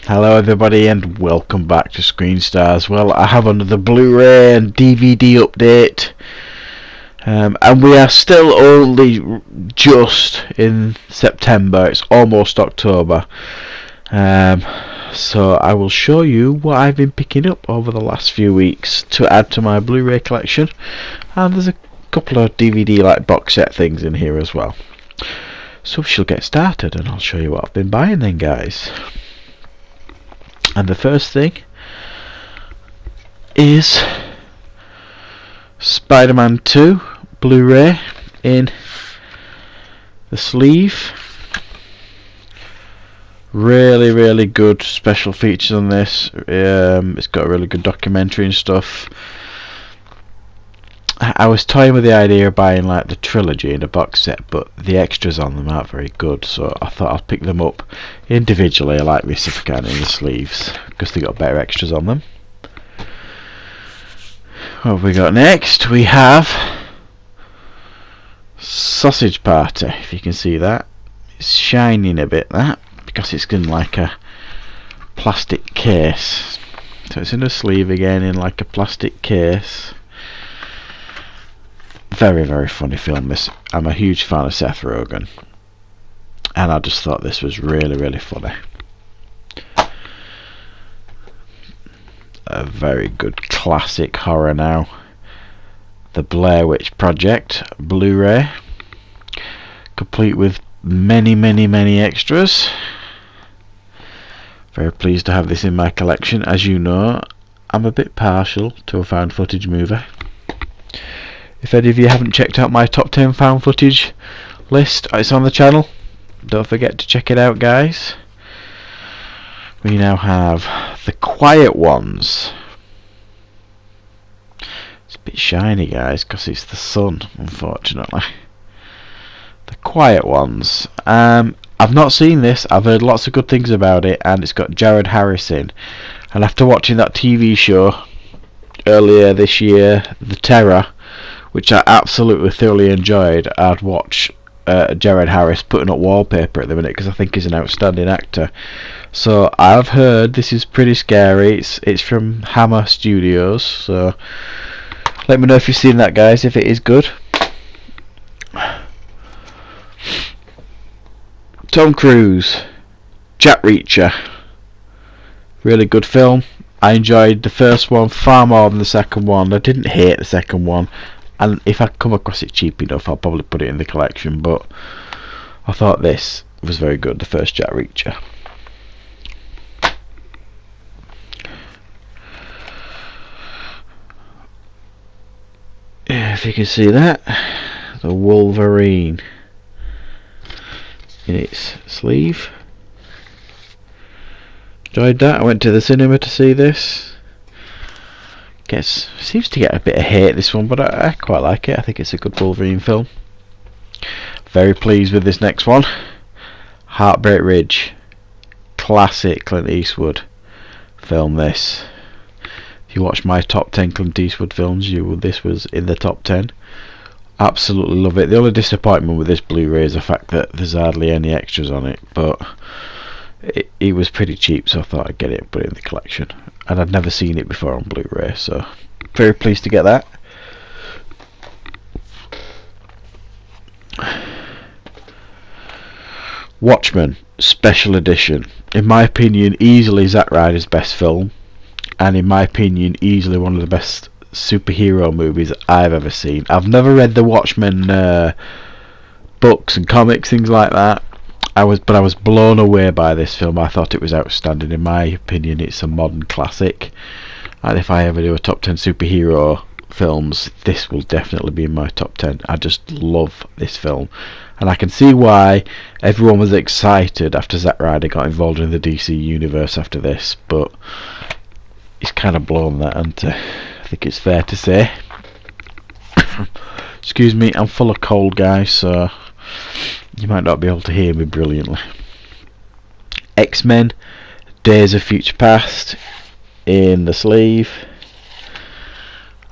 Hello everybody and welcome back to Screen Stars. Well, I have another Blu-ray and DVD update, and we are still only just in September. It's almost October, so I will show you what I've been picking up over the last few weeks to add to my Blu-ray collection, and there's a couple of DVD like box set things in here as well. So we shall get started and I'll show you what I've been buying then, guys. And the first thing is Spider-Man 2 Blu-ray in the sleeve. Really good special features on this. It's got a really good documentary and stuff. I was toying with the idea of buying like the trilogy in a box set, but the extras on them aren't very good, so I thought I'll pick them up individually. I like this if I can in the sleeves because they got better extras on them. What have we got next? We have Sausage Party, if you can see that. It's shining a bit, that, because it's in like a plastic case. So it's in a sleeve again in like a plastic case. Very funny film this. I'm a huge fan of Seth Rogen, and I just thought this was really funny. A very good classic horror now. The Blair Witch Project Blu-ray, complete with many extras. Very pleased to have this in my collection. As you know, I'm a bit partial to a found footage movie. If any of you haven't checked out my top 10 found footage list, it's on the channel. Don't forget to check it out, guys. We now have The Quiet Ones. It's a bit shiny, guys, because it's the sun, unfortunately. The Quiet Ones. I've not seen this. I've heard lots of good things about it, and it's got Jared Harris in. And after watching that TV show earlier this year, The Terror, which I absolutely thoroughly enjoyed, I'd watch Jared Harris putting up wallpaper at the minute because I think he's an outstanding actor. So I've heard this is pretty scary. It's from Hammer Studios, so let me know if you've seen that, guys, if it is good. Tom Cruise, Jack Reacher. Really good film. I enjoyed the first one far more than the second one. I didn't hate the second one, and if I come across it cheap enough I'll probably put it in the collection, but I thought this was very good, the first Jack Reacher. Yeah, if you can see that, the Wolverine in its sleeve. Enjoyed that. I went to the cinema to see this. Seems to get a bit of hate, this one, but I quite like it. I think it's a good Wolverine film. Very pleased with this next one. Heartbreak Ridge, classic Clint Eastwood film. This, if you watch my top 10 Clint Eastwood films, this was in the top 10. Absolutely love it. The only disappointment with this Blu-ray is the fact that there's hardly any extras on it, but it was pretty cheap, so I thought I'd get it and put it in the collection. And I'd never seen it before on Blu-ray, so very pleased to get that. Watchmen Special Edition. In my opinion, easily Zack Snyder's best film, and in my opinion, easily one of the best superhero movies I've ever seen. I've never read the Watchmen books and comics, things like that. I was blown away by this film. I thought it was outstanding. In my opinion, it's a modern classic, and if I ever do a top 10 superhero films, this will definitely be in my top 10. I just love this film, and I can see why everyone was excited after Zack Snyder got involved in the DC universe after this, but he's kind of blown that, and I think it's fair to say. Excuse me, I'm full of cold, guys, so you might not be able to hear me brilliantly. X-Men Days of Future Past in the sleeve.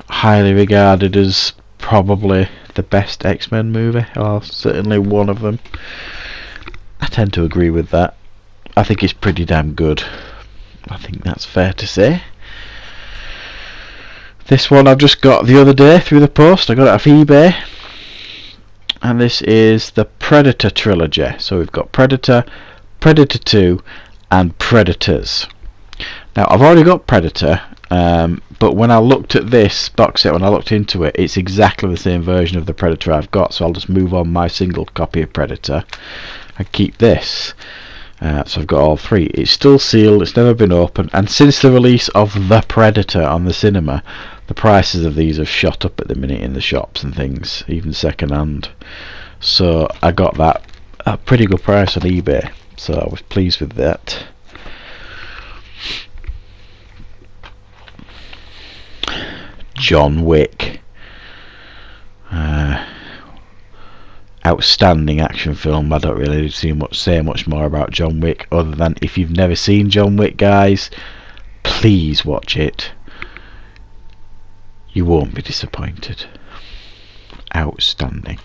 Highly regarded as probably the best X-Men movie, or certainly one of them. I tend to agree with that. I think it's pretty damn good. I think that's fair to say. This one I've just got the other day through the post. I got it off eBay. And this is the Predator trilogy. So we've got Predator, Predator 2 and Predators. Now I've already got Predator, but when I looked at this box set, when I looked into it, it's exactly the same version of the Predator I've got, so I'll just move on my single copy of Predator and keep this. So I've got all three. It's still sealed, it's never been opened, and since the release of The Predator on the cinema, the prices of these have shot up at the minute in the shops and things, even second hand. So I got that at a pretty good price on eBay, so I was pleased with that. John Wick. Outstanding action film. I don't really say much more about John Wick, other than if you've never seen John Wick, guys, please watch it. You won't be disappointed. Outstanding.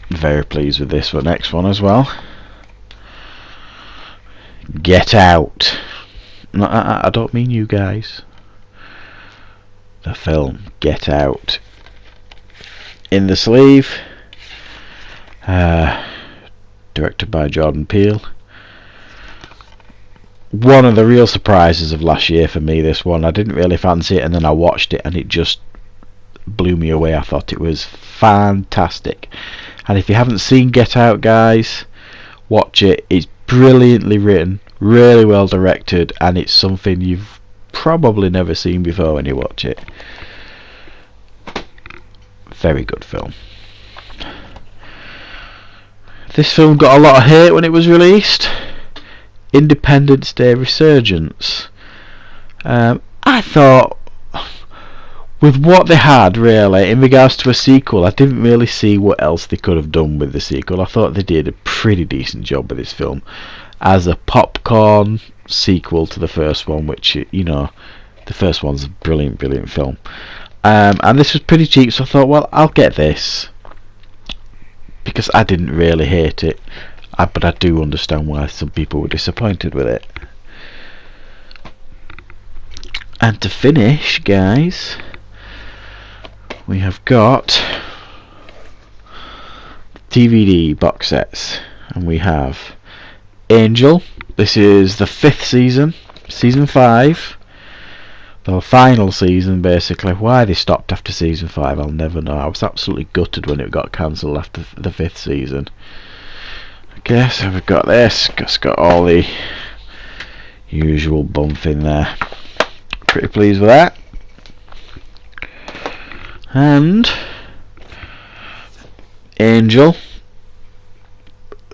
Very pleased with this one. Next one as well. Get Out. No, I don't mean you guys. The film Get Out. In the sleeve. Directed by Jordan Peele. One of the real surprises of last year for me, this one. I didn't really fancy it, and then I watched it and it just blew me away. I thought it was fantastic. And if you haven't seen Get Out, guys, watch it. It's brilliantly written, really well directed, and it's something you've probably never seen before when you watch it. Very good film. This film got a lot of hate when it was released. Independence Day resurgence. I thought, with what they had, really, in regards to a sequel, I didn't really see what else they could have done with the sequel. I thought they did a pretty decent job with this film as a popcorn sequel to the first one, which, you know, the first one's a brilliant film. And this was pretty cheap, so I thought, well, I'll get this, because I didn't really hate it. But I do understand why some people were disappointed with it. And to finish, guys, we have got DVD box sets, and we have Angel. This is the 5th season, season 5, the final season basically. Why they stopped after season 5, I'll never know. I was absolutely gutted when it got cancelled after the 5th season. Okay, so we've got this. It's got all the usual bump in there. Pretty pleased with that. And Angel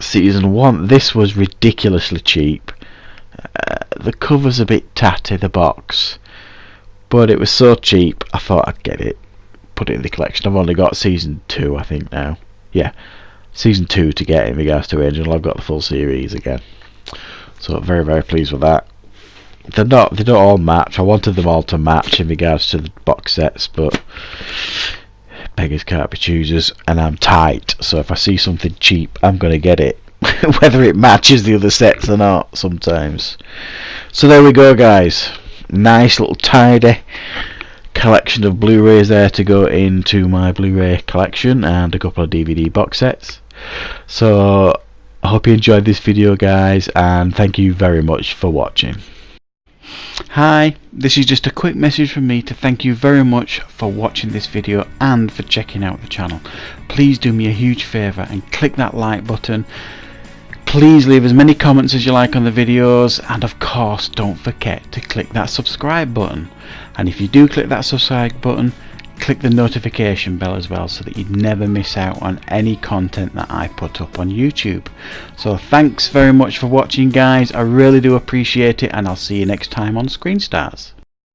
season 1. This was ridiculously cheap. The cover's a bit tatty, the box, but it was so cheap I thought I'd get it, put it in the collection. I've only got season 2, I think, now. Yeah, season 2 to get in regards to Angel. I've got the full series again, so very pleased with that. They don't all match. I wanted them all to match in regards to the box sets, but beggars can't be choosers, and I'm tight, so if I see something cheap I'm gonna get it whether it matches the other sets or not sometimes. So there we go, guys. Nice little tidy collection of Blu-rays there to go into my Blu-ray collection, and a couple of DVD box sets. So I hope you enjoyed this video, guys, and thank you very much for watching. Hi, this is just a quick message from me to thank you very much for watching this video and for checking out the channel. Please do me a huge favour and click that like button. Please leave as many comments as you like on the videos, and of course don't forget to click that subscribe button. And if you do click that subscribe button, click the notification bell as well, so that you never miss out on any content that I put up on YouTube. So thanks very much for watching, guys. I really do appreciate it, and I'll see you next time on Screen Stars.